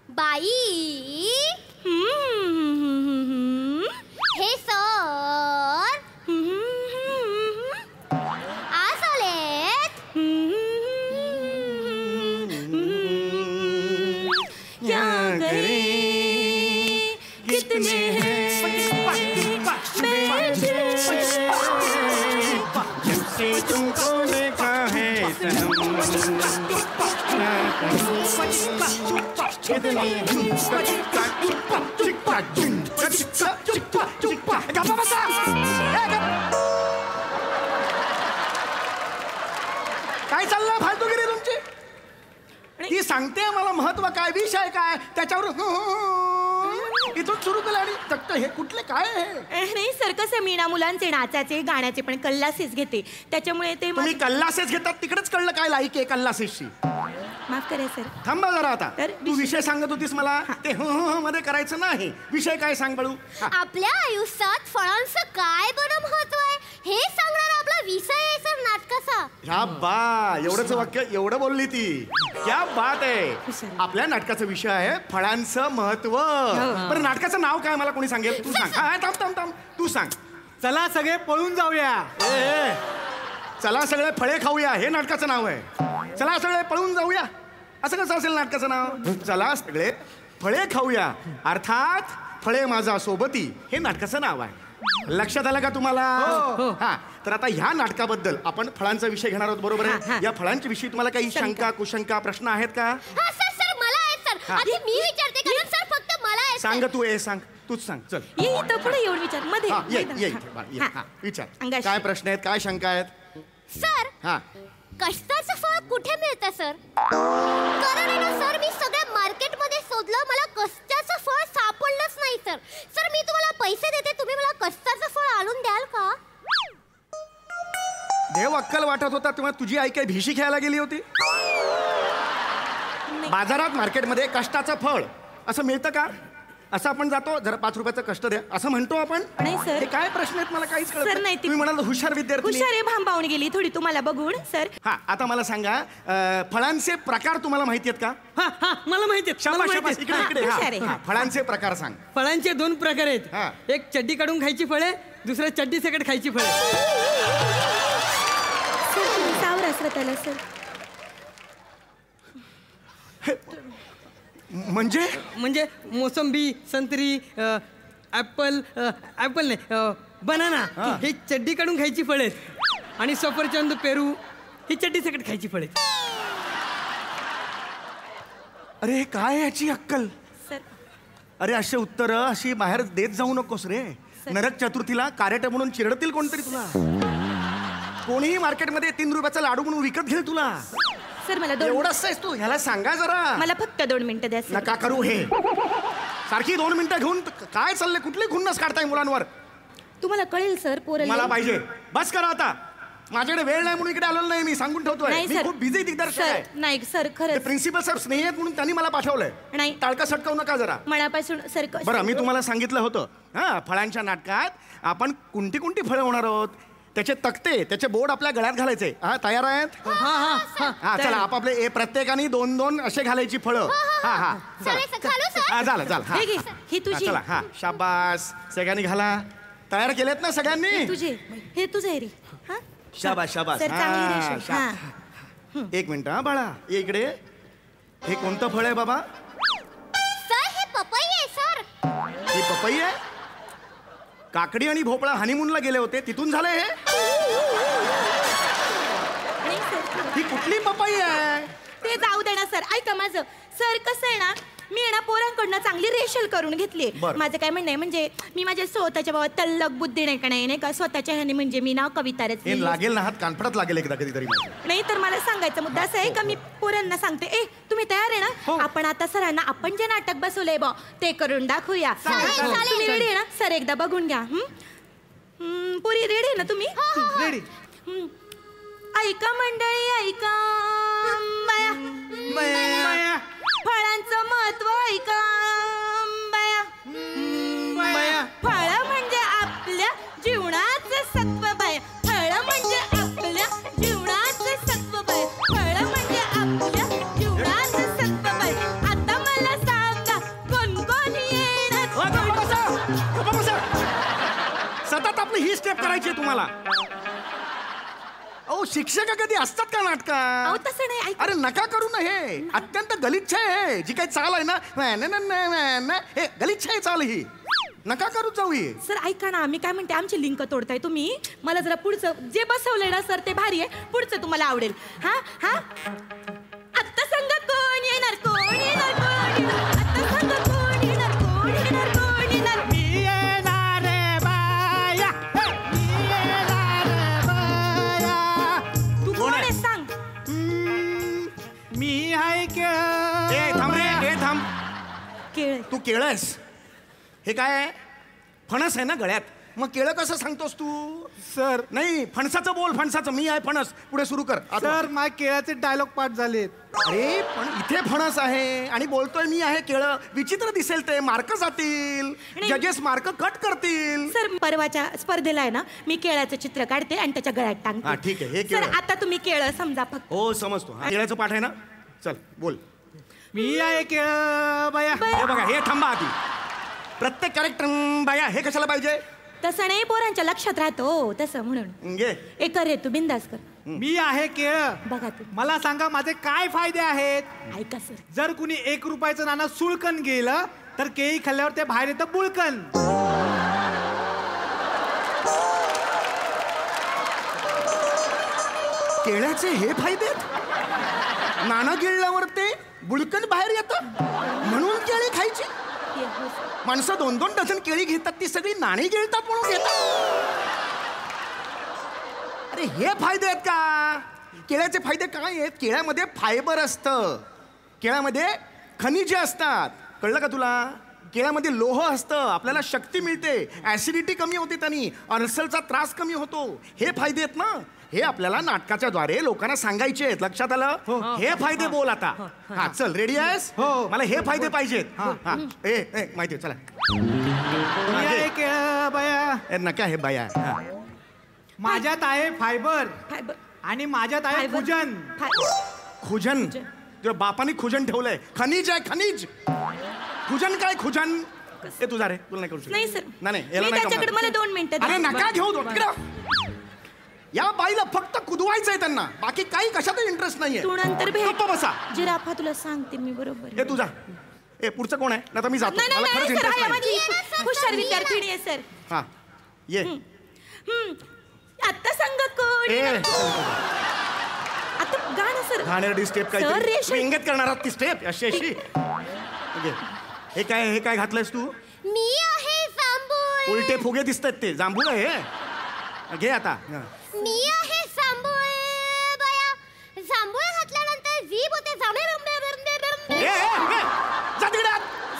बाई हे सर आज आलेत. क्या करे कितने हैं जब से तुमको देखा है सनम, काय चाललंय फालतूगिरी तुमची? ती सांगते मला महत्व काय, विषय काय, त्याच्यावर इथून सुरू केलं. आणि फक्त हे कुठले काय आहे? नाही सर, कसं मी ना मुलांचे नाचाचे गाण्याचे पण कल्लासेस घेते, त्याच्यामुळे ते. तुम्ही कल्लासेस घेतात तिकडेच कळलं काय लायकी आहे कल्लासेसची. माफ करा सर. थांबा जरा. आता तू विषय सांगत होतीस मला, ते मध्ये करायचं नाही. विषय काय सांग बाळू. आपल्या आयुष्यात फळांचं काय बरं महत्व आहे हे सांगणारा आपला विषय आहे सर नाटकाचा. ह्या बा, एवढंच वाक्य एवढं बोलली ती. क्या बात आहे. आपल्या नाटकाचा विषय आहे फळांचं महत्व. पण नाटकाचं नाव काय मला कोणी सांगेल? तू सांग. थांब तू सांग. चला सगळे पळून जाऊया. चला सगळे फळे खाऊया हे नाटकाचं नाव आहे. चला सगळे पळून जाऊया असं कसं असेल नाटकाचं नाव? चला सगळे फळे खाऊया, अर्थात फळे माझा सोबती हे नाटकाचं नाव आहे. लक्षात आलं का तुम्हाला? हा, तर आता ह्या नाटकाबद्दल आपण फळांचा विषय घेणार आहोत, बरोबर आहे? या फळांच्या विषयी तुम्हाला काही शंका कुशंका प्रश्न आहेत का? सर मला आहेत सर. आधी मी विचारते कारण सर फक्त मला आहेत. सांग तू. सांग, तूच सांग. चल ये पुढे येऊन विचार मध्ये. विचार. काय प्रश्न आहेत, काय शंका आहेत? सर, हा, कष्टाचं फळ कुठे मिळतं सर? कारण आहे ना सर, मी सगळ्या मार्केटमध्ये शोधलं, मला कष्टाचं फळ सापडलंच नाही सर. सर मी तुम्हाला पैसे देते, तुम्ही मला कष्टाचं फळ आणून द्याल का? देव अक्कल वाटत होता तेव्हा तुझी आई काय भिशी खेळायला गेली होती? बाजारात मार्केटमध्ये कष्टाचं फळ असं मिळतं का? असं आपण जातो, जरा 5 रुपयाचं कष्ट द्या असं म्हणतो आपण? नाही सर. हे काय प्रश्न आहेत मला काहीच कळत नाही. तुम्ही म्हणाल हुशार विद्यार्थी. हुशार आहे, भांबावून गेली थोडी तुम्हाला बघून सर. हा, आता मला सांगा, फळांचे प्रकार तुम्हाला माहिती आहेत का? हा, मला माहिती आहेत. इकडे फळांचे प्रकार सांग. फळांचे 2 प्रकार आहेत. एक चड्डी काढून खायची फळे, दुसरं चड्डी सकट खायची फळे. त्याला सर म्हणजे मोसंबी, संत्री, ऍपल नाही, बनाना ही चड्डी काढून खायची फळे आणि सफरचंद, पेरू ही चड्डी सकट खायची फळे. अरे काय याची अक्कल? अरे असे उत्तर अशी बाहेर देत जाऊ नकोस रे. नरक चतुर्थीला कार्याट म्हणून चिरडतील कोणतरी तुला. कोणीही मार्केटमध्ये 3 रुपयाचा लाडू म्हणून विकत घेईल तुला. सर मला एवढंच आहेस तू? ह्याला सांगा जरा. मला फक्त 2 मिनिटं द्या. नका करू हे. सारखी 2 मिनिटं घेऊन काय चाललंय? कुठली खुन्नस काढताय मुलांवर? तुम्हाला कळेल सर पोरं मला पाहिजे. बस करा आता. माझ्याकडे वेळ नाही म्हणून इकडे आलेलो नाही मी, सांगून ठेवतोय. नाही मी सर. खूप बिझी दिग्दर्शक आहे. नाही सर खरंच. प्रिन्सिपल सर स्नेही आहेत म्हणून त्यांनी मला पाठवलंय. नाही. टाळका सटकावू नका जरा. मनापासून सर बरं मी तुम्हाला सांगितलं होतं हा फळांच्या नाटकात आपण कोणती कोणती फळं होणार आहोत त्याचे तक्ते त्याचे बोर्ड आपल्या गळ्यात घालायचे. हा तयार आहेत? हा चला आपापले प्रत्येकाने 2-2 असे घालायची फळं. हा हा झालं झालं. ही तुझी. चला हा शाबास सगळ्यांनी घाला. तयार केलेत ना सगळ्यांनी? तुझे हे तुझे रे. शाबास शाबास. सर चांगली रेषा. हा. 1 मिनिट हा बाळा ये इकडे. हे कोणतं फळ आहे बाबा? सर हे पपई आहे सर. ही पपई आहे? काकडी आणि भोपळा हनीमूनला गेले होते तिथून झाले हे? ही कुठली पपई आहे? ते जाऊ दे ना सर. ऐका माझं सर कसं आहे ना मी आहे ना पोरांकडनं चांगली रेशल करून घेतली. माझं काय म्हणणं आहे म्हणजे मी माझ्या स्वतःच्या बाबा तल्लक बुद्धी नाही का स्वतःच्या ह्याने म्हणजे मी ना कविता रचली. लागेल ना हात कानफडत लागेल एकदा कधीतरी. नाही तर मला सांगायचा मुद्दा असा आहे का मी पोरांना सांगते तुम्ही तयार आहे ना? आपण आता सरांना आपण जे नाटक बसवलंय बा ते करून दाखवूया. तुम्ही रेडी आहे ना? सर एकदा बघून घ्या. पुरी रेडी आहे ना तुम्ही? रेडी. ऐका मंडळी ऐका बाया फळांचं महत्व ऐका बाया. फळ म्हणजे आपल्या जीवनाचं सत्व बाया. फळ म्हणजे आपल्या जीवनाचं सत्व बाया. फळ म्हणजे आपल्या जीवनाचं सत्व बाया. आता मला सांगा कोण कोण येणार? सतत आपली ही स्टेप करायची आहे तुम्हाला. अहो शिक्षक कधी असतात का नाटकात? तसं नाही. अरे नका करू ना हे अत्यंत गलिच्छ आहे. जी काही चाल आहे ना हे गलिच्छ आहे चाल ही. नका करू जाऊ ही. सर ऐका ना मी काय म्हणते आमची लिंक तोडताय तुम्ही. मला जरा पुढचं जे बसवलंय ना सर ते भारी आहे. पुढचं तुम्हाला आवडेल. हा हा आत्ता सांगा कोण येणार कोण येणार कोण येणार? आत्ता सांगा कोण येणार कोण येणार कोण येणार? मी येणार रे बाया. मी येणार रे बाया. तू कोण आहे सांग? मी आहे थांब रे थांब. केळ. तू केळस? हे काय आहे? फणस आहे ना गळ्यात. मग केळं कसं सांगतोस तू? सर नाही फणसाचं बोल. फणसाचं. मी आहे फणस. पुढे सुरू कर. सर माझ्या केळाचे डायलॉग पाठ झालेत. अरे पण इथे फणस आहे आणि बोलतोय मी आहे केळं. विचित्र दिसेल ते. मार्क जातील. जजेस मार्क कट करतील. सर परवाच्या स्पर्धेला आहे ना मी केळाचं चित्र काढते आणि त्याच्या गळ्यात टांगते. ठीक आहे. हे सर केळं. आता तुम्ही केळं समजा फक्त. हो समजतो. केळाचं पाठ आहे ना? चल बोल. मी आहे केळ बाया. हे बघा हे थांबा आधी. प्रत्येक कॅरेक्टर बाया हे कशाला पाहिजे? तसं नाही पोरांच्या लक्षात राहतो तसं म्हणून. घे कर रे तू बिंदास कर. मी आहे केळ. बघा तू. मला सांगा माझे काय फायदे आहेत? ऐका सर. जर कुणी 1 रुपयाचं नाणं सुळकन गेलं तर केळी खाल्ल्यावर ते बाहेर येतं बुळकन. केळ्याचे हे फायदे? नाणं गिळल्यावर ते बुळकन बाहेर येतं म्हणून केळी खायची? माणसं 2-2 डझन केळी घेतात ती सगळी नाणी गिळतात म्हणून घेतात. अरे हे फायदे आहेत का? केळ्याचे फायदे काय आहेत? केळ्यामध्ये फायबर असतं. केळ्यामध्ये खनिजे असतात. कळलं का तुला? केळ्यामध्ये लोह असतं. आपल्याला शक्ती मिळते. ऍसिडिटी कमी होते त्यांनी. अल्सरचा त्रास कमी होतो. हे फायदे आहेत ना. हे आपल्याला नाटकाच्या द्वारे लोकांना सांगायचे आहेत. लक्षात आलं? हे फायदे बोल आता. हा चल रेडी आहेस? हो. मला हे फायदे पाहिजेत. माहिती चला. मी आहे केळ बाया. नका हे बाया. माझ्यात आहे फायबर आणि माझ्यात आहे खुजन. खुजन? तुझ्या बापाने खुजन ठेवलंय. खनिज आहे खनिज. खुजन काय खुजन? हे तुझा रे तुला नाही करू शकत. नाही सर. नाही त्याच्याकडे मला 2 मिनिटं. अरे नका घेऊ. या बाईला फक्त कुदवायचंय त्यांना. बाकी काही कशातही इंटरेस्ट नाहीये. तू नंतर भेट. बसा. जिराफा तुला सांगते मी बरोबर. हे तुझा. पुढचं कोण आहे? ना तर मी जातो. मला खरंच इंटरेस्ट नाही. हुशार विद्यार्थिनी आहे सर. हा ये. आता सांगा कोण? आता गाणं सर. घाणेरडी स्टेप काय? इंगत करणार आहात ती स्टेप अशी अशी. हे काय घातलंयस तू? मी आहे जांभूळ. उलटे फुगे दिसतात ते. जांभूळ आहे हे. घे आता. मी आहे जांभूळ बाया. जांभूळ घातल्यानंतर जीभ होते जांभूळ. जा तिकडे.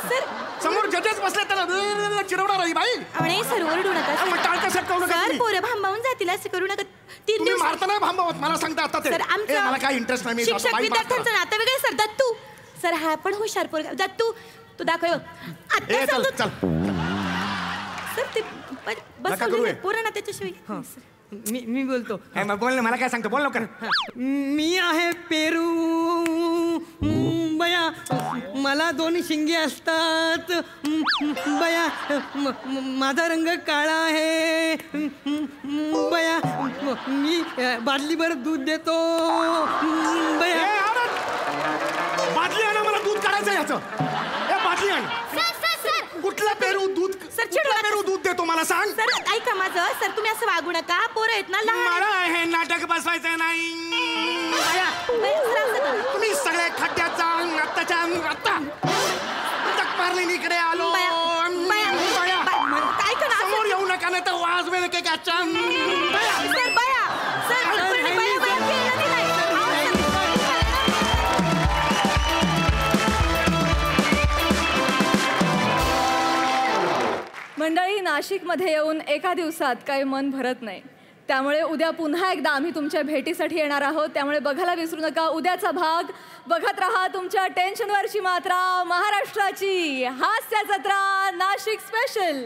सर समोर जजेस बसले त्याला चिरवणार आहे बाई. आणि सर ओरडू नका टाळ कशात करू नका सर तुम्ही. पोरं भांबावून जातील असं करू नका 3 तुम्ही दिवस मारता नाही भांबावत मला सांगता आता ते सर ए, मला काय इंटरेस्ट नाही मी जातो. शिक्षक बाई, माफ करा. विद्यार्थ्यांचं नातं वेगळं सर दत्तू सर हा पण हुशार पोरगा दत्तू तू दाखव ए आता चल सांगतो चल सर ते नका करू हे. पोरांना त्याच्याशिवाय सर. मी बोलतो. ए, मग बोल ना मला काय सांगतो बोल लवकर. मी आहे पेरू बया मला 2 शिंगे असतात बया माझा रंग काळा आहे बया मी बादलीभर दूध देतो बया. ए, आनंद! बाटली आण मला दूध काढायचं याचं. ए बाटली आण. कुठला पेरू दूध सर, कुठला पेरू दूध देतो मला सांग. सर ऐका माझं सर तुम्ही असं वागू नका पोरं आहेत ना लहान मला हे नाटक बसवायचं नाही. तुम्ही सगळे खड्ड्यात जाऊन आत्ताच्या आत्ता धक मारली इकडे आलो. ऐका ना समोर येऊ नका नाही तर वाज वेळ के सर बया सर मंडळी नाशिकमध्ये येऊन एका दिवसात काही मन भरत नाही. त्यामुळे उद्या पुन्हा एकदा आम्ही तुमच्या भेटीसाठी येणार आहोत. त्यामुळे बघायला विसरू नका उद्याचा भाग. बघत रहा तुमच्या टेन्शनवरची मात्रा महाराष्ट्राची हास्य जत्रा नाशिक स्पेशल.